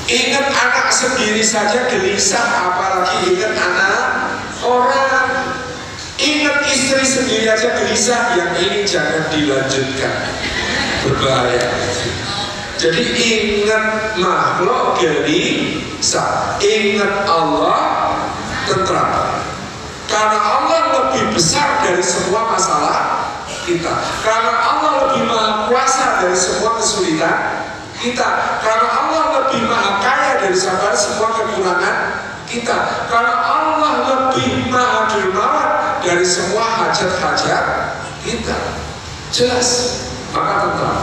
Ingat anak sendiri saja gelisah, apalagi ingat anak orang. Ingat istri sendiri aja gelisah, yang ini jangan dilanjutkan, berbahaya. Jadi ingat makhluk gelisah, ingat Allah tentram. Karena Allah lebih besar dari semua masalah kita. Karena Allah lebih maha kuasa dari semua kesulitan kita. Karena Allah lebih maha kaya dari semua kekurangan kita. Karena Allah lebih maha dermawan dari semua hajat-hajat kita. Jelas, maka tentram.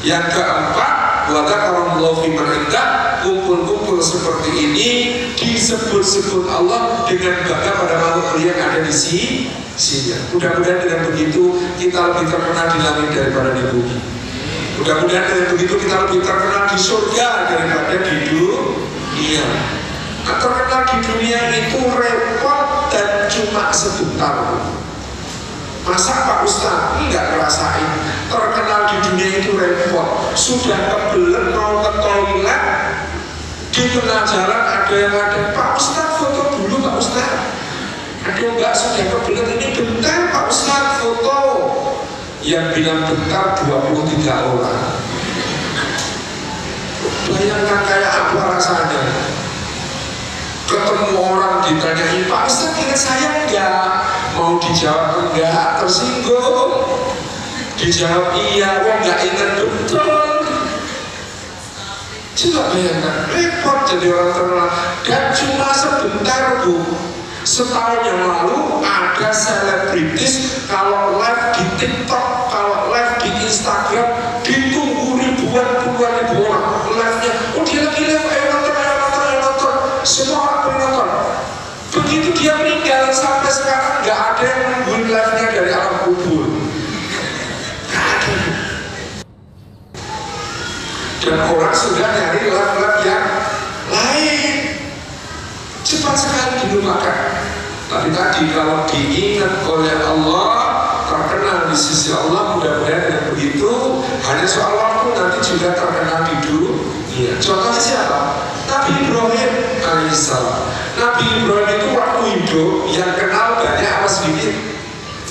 Yang keempat, wadzakarallahu fi man indah, kumpul-kumpul seperti ini disebut-sebut Allah dengan bangga pada makhluk yang ada di sini. Mudah-mudahan dengan begitu kita lebih terkenal di langit daripada di bumi. Mudah-mudahan dengan begitu kita lebih terkenal di surga daripada di dunia. Nah, terkenal di dunia itu repot dan cuma sebentar. Masa Pak Ustaz enggak ngerasain terkenal di dunia itu repot? Sudah kebelet mau ke toilet, di tengah jalan ada yang ada, Pak Ustaz foto dulu Pak Ustaz. Aduh enggak, sudah kebelet, ini bentar Pak Ustaz foto. Yang bilang bentar 23 orang. Bayangkan kayak apa rasanya. Ketemu orang ditanyain, Pak Ustaz ingat saya enggak? Mau dijawab enggak, tersinggung. Dijawab iya, wong enggak ingat betul. Coba bayangkan, repot jadi orang terkenal. Dan cuma sebentar Bu. Setahun yang lalu ada selebritis kalau live di TikTok, kalau live di Instagram ditunggu ribuan, puluhan ribu orang live-nya. Oh dia lagi live, ayo nonton. Semua orang pengen nonton. Begitu dia meninggal sampai sekarang nggak ada yang nungguin live-nya dari alam kubur. Nggak ada. Dan orang sudah nyari live-live yang lain. Cepat sekali dilupakan. Tapi tadi kalau diingat oleh Allah, terkenal di sisi Allah, mudah-mudahan dengan begitu hanya soal waktu nanti juga terkenal di dunia. Contohnya siapa? Nabi Ibrahim alaihissalam. Nabi Ibrahim itu waktu hidup yang kenal banyak apa sedikit?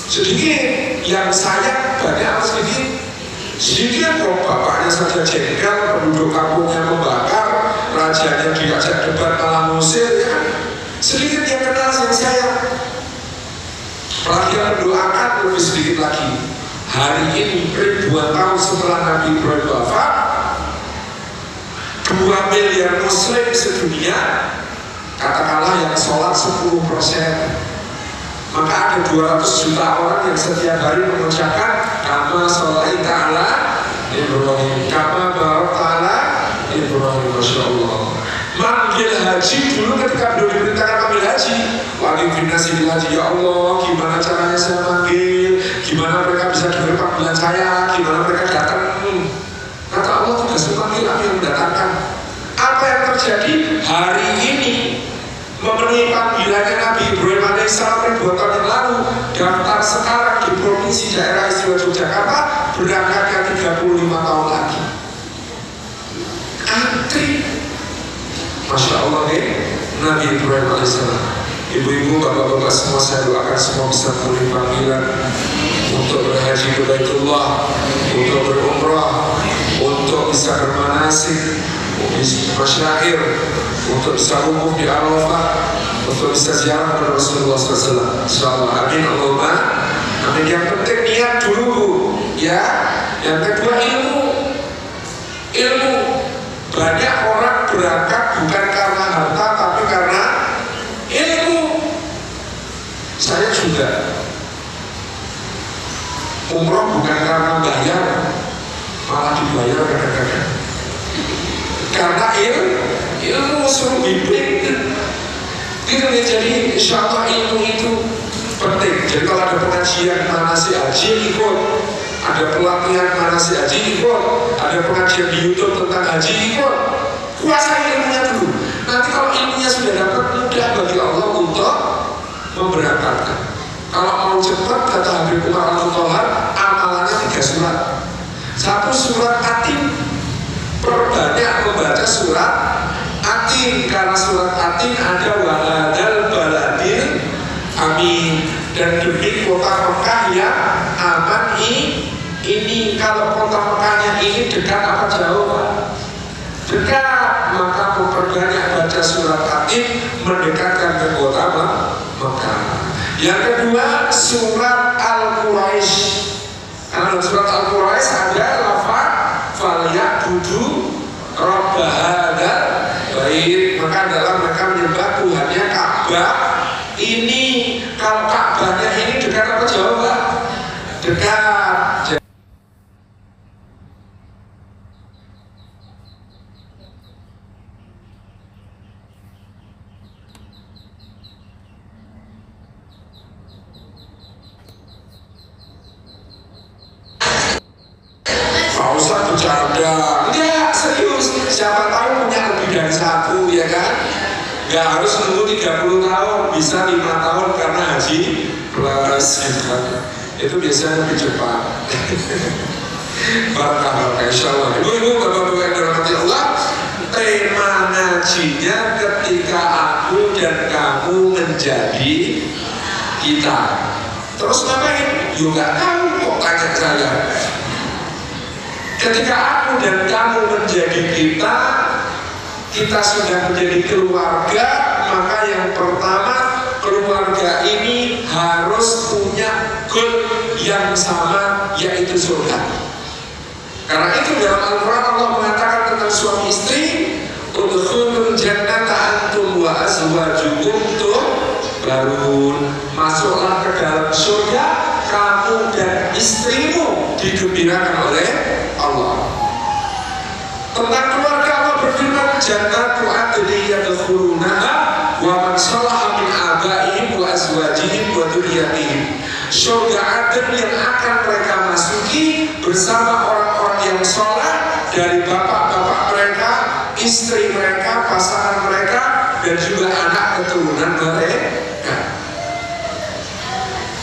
Sedikit. Yang sayang banyak apa sedikit? Sedikit. Kok bapaknya saja jengkel, penduduk kampungnya membakar, rajanya diajak debat malah ngusir, ya. Sedikit yang kenal yang sayang. Apalagi yang mendoakan lebih sedikit lagi. Hari ini ribuan tahun setelah Nabi Ibrahim wafat, 2 miliar muslim sedunia, katakanlah yang sholat 10%, maka ada 200 juta orang yang setiap hari mengucapkan kama sholai ta'ala Ibrahim, kama barak ta'ala Ibrahim, Masya Allah. Manggil haji dulu ketika belum diperintahkan ambil haji, wali binasi haji, ya Allah gimana caranya saya manggil, gimana mereka bisa dengar panggilan saya, gimana mereka datang. Kata Allah tidak semua manggil, aku yang mendatangkan. Apa yang terjadi hari ini memenuhi panggilannya Nabi Ibrahim alaihissalam ribuan tahun yang lalu. Daftar sekarang di provinsi daerah istimewa Yogyakarta, berangkatnya 35 tahun lagi. Antri. Masya Allah nih, Nabi Ibrahim alaihissalam. Ibu-ibu, bapak-bapak semua, saya doakan semua bisa memenuhi panggilan untuk berhaji ke Baitullah, untuk berumrah, untuk bisa bermanasik, masyarakat, untuk bisa wukuf di Arafah, untuk bisa ziarah kepada Rasulullah SAW. Insyaallah, amin Allahumma amin. Yang penting niat dulu, ya. Yang kedua ilmu. Banyak orang berangkat bukan karena harta tapi karena ilmu. Saya juga umroh bukan karena bayar, malah dibayar kadang-kadang karena ilmu suruh bimbing gitu ya. Jadi insya Allah ilmu itu penting. Jadi kalau ada pengajian manasik haji ikut, ada pelatihan manasik haji ikut, ada pengajian di YouTube tentang haji ikut, kuasai ilmunya dulu. Nanti kalau ilmunya sudah dapat, mudah bagi Allah untuk memberangkatkan. Kalau mau cepat, kata Habib Umar Al-Mutohar, amalannya 3 surat. 1 surat Atim, perbanyak membaca surat atin, karena surat atin ada wahadal baladil amin, dan demi kota Mekah yang aman ini. Kalau kota Mekahnya ini dekat apa jauh Pak? Dekat, maka memperbanyak baca surat atin mendekatkan ke kota Mekah. Yang kedua surat Al-Quraisy. Karena surat Al-Quraisy ada lafaz falyabudu rabb hadzal bait, maka dalam mereka menyembah Tuhannya Ka'bah ini. Kalau Ka'bahnya ini dekat apa jauh Pak? Dekat. Pak Ustadz bercanda, enggak, serius. Siapa tahu punya lebih dari satu, ya kan? Enggak harus nunggu 30 tahun, bisa 5 tahun karena haji plus, ya kan? Itu biasanya lebih cepat. Barakah, insyaallah. Ibu-ibu, bapak-bapak yang dirahmati Allah, tema ngajinya ketika aku dan kamu menjadi kita. Terus ngapain? Yuk nggak tahu kok tanya saya. Ketika aku dan kamu menjadi kita, kita sudah menjadi keluarga, maka yang pertama keluarga ini harus punya goal yang sama, yaitu surga. Karena itu dalam Al-Quran Allah mengatakan tentang suami istri, udkhulul jannata antum wa azwajukum tuhbarun, masuklah ke dalam surga kamu dan istrimu digembirakan oleh Allah. Tentang keluarga Allah berfirman, jannatu adli yadkhulunaha wa man salaha min abaihim wa azwajihim wa dzurriyyatihim. Surga adil yang akan mereka masuki bersama orang-orang yang saleh dari bapak-bapak mereka, istri mereka, pasangan mereka, dan juga anak keturunan mereka.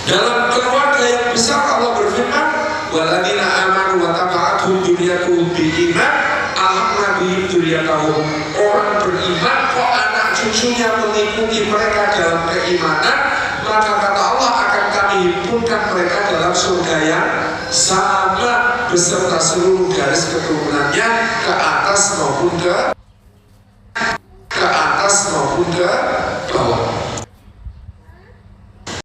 Dalam keluarga yang besar Allah berfirman, waladina amanu wa taba'athum dzurriyyatuhum biiman alhaqna bihim dzurriyyatahum. Orang beriman kok anak cucunya mengikuti mereka dalam keimanan, maka kata Allah akan kami himpunkan mereka dalam surga yang sama beserta seluruh garis keturunannya ke atas maupun ke bawah.